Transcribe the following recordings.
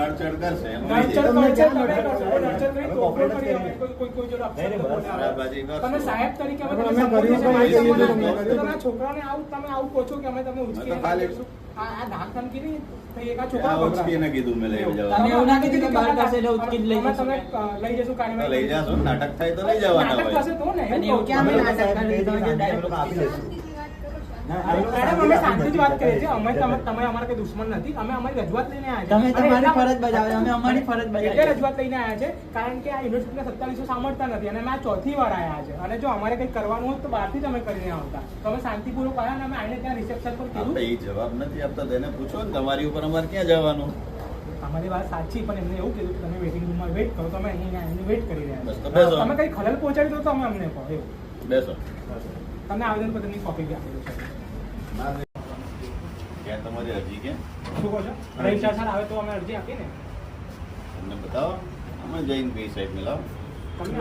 નડચડ કરશે એમ તમે સાહેબ તરીકે છોકરાને આવું તમે આવું કહો છો કે અમે તમે ઉચકી આ ધાક ધમકી નહીં એક આ છોકરા ઉચકીને કીધું મેં લઈ જવા તમે એવું ના કીધું કે બાર પાસે ઉચકી લઈ જશો તમે લઈ જશો કાર્યવાહી લઈ જાશો નાટક થાય તો લઈ જવાના નાટક થશે તો ને એવું ક્યાં અમે નાટક કરી ડાયરેક્ટ આપી દેશું મેડમ અમે શાંતિથી વાત કરીએ છીએ અમે તમે અમારા કોઈ દુશ્મન નથી અમે અમારી રજૂઆત લઈને આવ્યા તમે તમારી ફરજ બજાવો અમે અમારી ફરજ એટલે બજાવીએ રજૂઆત લઈને આવ્યા છે કારણ કે આ યુનિવર્સિટીના સત્તાવીસો સાંભળતા નથી અને અમે આ ચોથી વાર આવ્યા છે અને જો અમારે કંઈક કરવાનું હોય તો બહારથી જ અમે કરીને આવતા તો અમે શાંતિપૂર્વક આવ્યા અને અમે આવીને ત્યાં રિસેપ્શન પર કીધું આપણે એ જવાબ નથી આપતા તેને પૂછો ને તમારી ઉપર અમારે ક્યાં જવાનું તમારી વાત સાચી પણ એમને એવું કીધું કે તમે વેટિંગ રૂમમાં વેઇટ કરો તમે અહીં વેઇટ કરી રહ્યા બસ તો છો બેસો. તમે કંઈ ખલેલ પહોંચાડી દો તો અમે અમને કહો એવું બેસો તમને આવેદનપત્રની કોપી બી આપેલું છે ક્યાં તમારી અરજી ક્યાં શું કહો છો રજિસ્ટ્રેશન આવે તો અમે અરજી આપીએ ને તમને બતાવો અમે જઈને પી સાહેબ મિલાવો તમને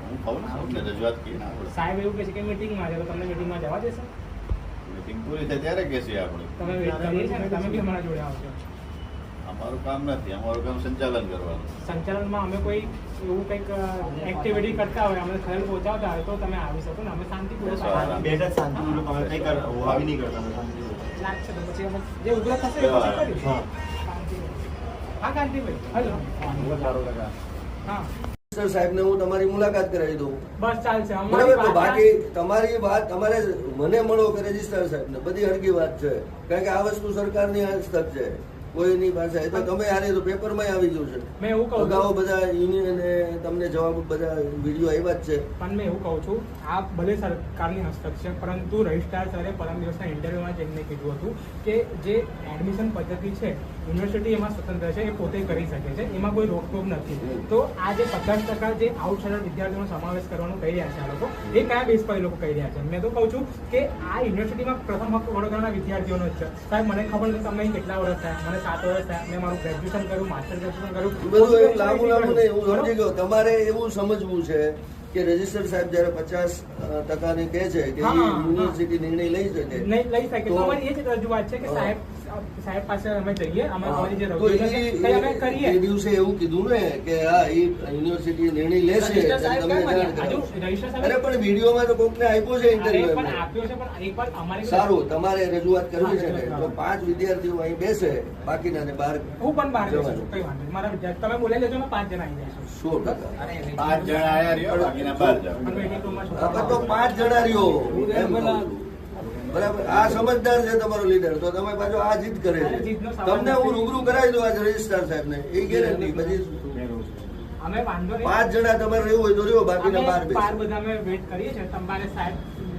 હું કહું ને સાહેબને રજૂઆત કરી ના આપણે સાહેબ એવું કહે છે કે મીટિંગમાં છે તો તમને મીટિંગમાં જવા દેશે મીટિંગ પૂરી થાય ત્યારે કહેશે આપણે તમે વેઇટ કરીએ છીએ ને તમે બી અમારા જોડે આવશો અમારું કામ નથી અમારું કામ સંચાલન કરવાનું સંચાલનમાં અમે કોઈ એવું કંઈક એક્ટિવિટી કરતા હોય અમે ખલેલ પહોંચાડતા હોય તો તમે આવી શકો ને અમે શાંતિપૂર્વક બેસો આરામ. બેઠક શાંતિપૂર્વક અમે કંઈ આવી નહીં કરતા અમે શાંતિપૂર્વક. લાગશે તો પછી અમે જે ઉગ્ર થશે એ પછી કરીશું. હા કાંતિભાઈ હલો હા સર સાહેબને હું તમારી મુલાકાત કરાવી દઉં બસ ચાલશે બરાબર તો અમારી બાકી તમારી વાત તમારે મને મળો કે રજિસ્ટ્રાર સાહેબને બધી હરકી વાત છે કારણ કે આ વસ્તુ સરકારની હસ્તક છે કોઈની પાસે તો તમે હારે તો પેપરમાં આવી ગયું છે મેં એવું કહું અગાઉ છું બધા યુનિયને તમને જવાબ બધા વિડીયો આવ્યા જ છે પણ મેં એવું કહું છું આ ભલે સરકારની હસ્તક છે પરંતુ રજિસ્ટ્રાર સરે પરમ દિવસના ઇન્ટરવ્યુમાં જ એમને કીધું હતું કે જે એડમિશન પદ્ધતિ છે યુનિવર્સિટી એમાં સ્વતંત્ર છે એ પોતે કરી શકે છે એમાં કોઈ રોકટોક નથી તો આ જે 50% જે આઉટસાઇડર વિદ્યાર્થીઓનો સમાવેશ કરવાનું કહી રહ્યા છે આ લોકો એ કયા બેઝ પર એ લોકો કહી રહ્યા છે મેં તો કહું છું કે આ યુનિવર્સિટીમાં પ્રથમ હક વડોદરાના વિદ્યાર્થીઓનો જ છે સાહેબ મને ખબર નથી તમને અહીં કેટલા વર્ષ થયા મને 7 વર્ષ થયા મેં મારું ગ્રેજ્યુએશન કર્યું માસ્ટર ગ્રેજ્યુએશન કર્યું બધું એવું લાંબુ નહીં હું સમજી ગયો તમારે એવું સમજવું છે કે રજિસ્ટર સાહેબ જયારે 50% કહે છે કે યુનિવર્સિટી નિર્ણય લઈ શકે નહીં લઈ શકે તો તો- અમારી એ જ રજૂઆત છે કે સાહેબ પાસે અમે જઈએ અમે અમારી જે તો રજૂઆત છે કંઈ અમે કરીએ એ દિવસે એવું કીધું ને કે હા એ યુનિવર્સિટી નિર્ણય લેશે રજિસ્ટર સાહેબ તમને કેમ જાણ બન્યા? હજુ કરાવો. રજિસ્ટર સાહેબ અરે પણ વિડીયોમાં તો કોકને આપ્યો છે અરે ઇન્ટરવ્યુ પણ આપ્યો છે પણ એકવાર અમારી સારું તમારે રજૂઆત કરવી છે ને હા, તો 5 વિદ્યાર્થીઓ અહીં બેસે બાકીનાને બહાર હું પણ બહાર જઈશ જવાનું. કઈ વાંધો નહીં મારા વિદ્યાર્થી તમે બોલાવી લેજો ને 5 જણા આવી જઈશું 100%. 5 જણા આયા રહ્યો બાકીના 12 જાવ અને waiting room માં આપણે તો 5 જણા રહ્યો એમ કહું છું. બરાબર આ સમજદાર છે તમારો લીડર તો તમે પાછો આ જીત કરે અરે છે જીતનો સવાલ તમને હું નથી. રૂબરૂ કરાવી દઉં આજે રજિસ્ટ્રાર સાહેબને એ ગેરંટી બધી અમે વાંધો નહીં 5 જણા તમારે રહેવું હોય તો રહ્યો બાકીના અમે 12 બાર બેસે બધા અમે વેઇટ કરીએ છીએ તમારે સાહેબ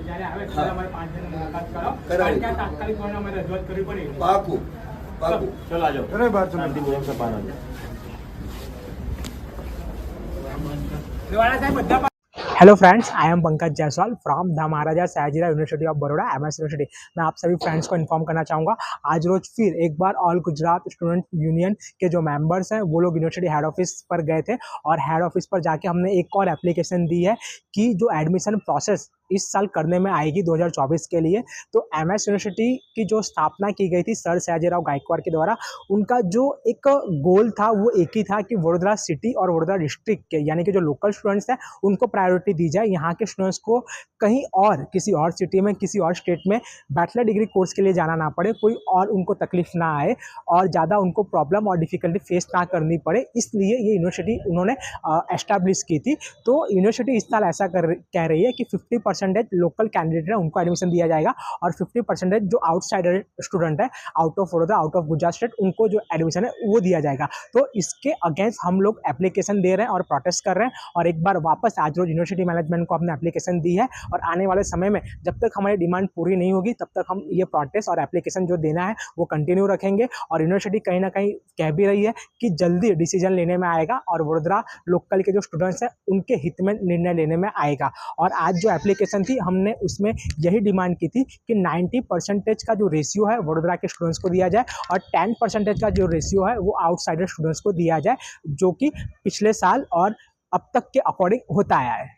જ્યારે આવે હા. ત્યારે અમારે 5 જણા મુલાકાત કરાવો કરાવી. કારણ કે આ તાત્કાલિક ધોરણે અમે રજૂઆત કરવી પડે પાકું પાકું ચલો આજો શાંતિપૂર્વક સભા આજો. દિવાળા સાહેબ બધા hello friends I am Pankaj Jaiswal from the Maharaja Sayajirao university of Baroda MS university मैं आप सभी फ्रेंड्स को इन्फॉर्म करना चाहूँगा आज रोज फिर एक बार ऑल गुजरात स्टूडेंट यूनियन के जो मेंबर्स हैं वो लोग यूनिवर्सिटी हेड ऑफिस पर गए थे और हेड ऑफिस पर जाके हमने एक और एप्लीकेशन दी है कि जो एडमिशन प्रोसेस इस साल करने में आएगी 2024 के लिए तो एमएस यूनिवर्सिटी की जो स्थापना की गई थी सर सयाजीराव गायकवाड़ के द्वारा उनका जो एक गोल था वो एक ही था कि वडोदरा सिटी और वडोदरा डिस्ट्रिक्ट के यानी कि जो लोकल स्टूडेंट्स हैं उनको प्रायोरिटी दी जाए यहाँ के स्टूडेंट्स को कहीं और किसी और सिटी में किसी और स्टेट में बैचलर डिग्री कोर्स के लिए जाना ना पड़े कोई और उनको तकलीफ ना आए और ज़्यादा उनको प्रॉब्लम और डिफ़िकल्टी फेस ना करनी पड़े इसलिए ये यूनिवर्सिटी उन्होंने एस्टैब्लिश की थी तो यूनिवर्सिटी इस साल ऐसा कह रही है कि 50% लोकल कैंडिडेट है उनको एडमिशन दिया जाएगा और 50% जो आउटसाइडर स्टूडेंट है out of Vadodara out of Gujarat state उनको जो एडमिशन है वो दिया जाएगा तो इसके अगेंस्ट हम लोग एप्लीकेशन दे रहे हैं और प्रोटेस्ट कर रहे हैं और एक बार वापस आज रोज यूनिवर्सिटी मैनेजमेंट को अपने एप्लीकेशन दी है और आने वाले समय में जब तक हमारी डिमांड पूरी नहीं होगी तब तक हम ये प्रोटेस्ट और एप्लीकेशन जो देना है वो कंटिन्यू रखेंगे और यूनिवर्सिटी कहीं ना कहीं कह भी रही है कि जल्दी डिसीजन लेने में आएगा और वडोदरा लोकल के जो स्टूडेंट्स हैं उनके हित में निर्णय लेने में आएगा और आज जो एप्लीकेशन थी हमने उसमें यही डिमांड की थी कि 90% का जो रेशियो है वडोदरा के स्टूडेंट्स को दिया जाए और 10% का जो रेशियो है वो आउटसाइडर स्टूडेंट्स को दिया जाए जो कि पिछले साल और अब तक के अकॉर्डिंग होता आया है।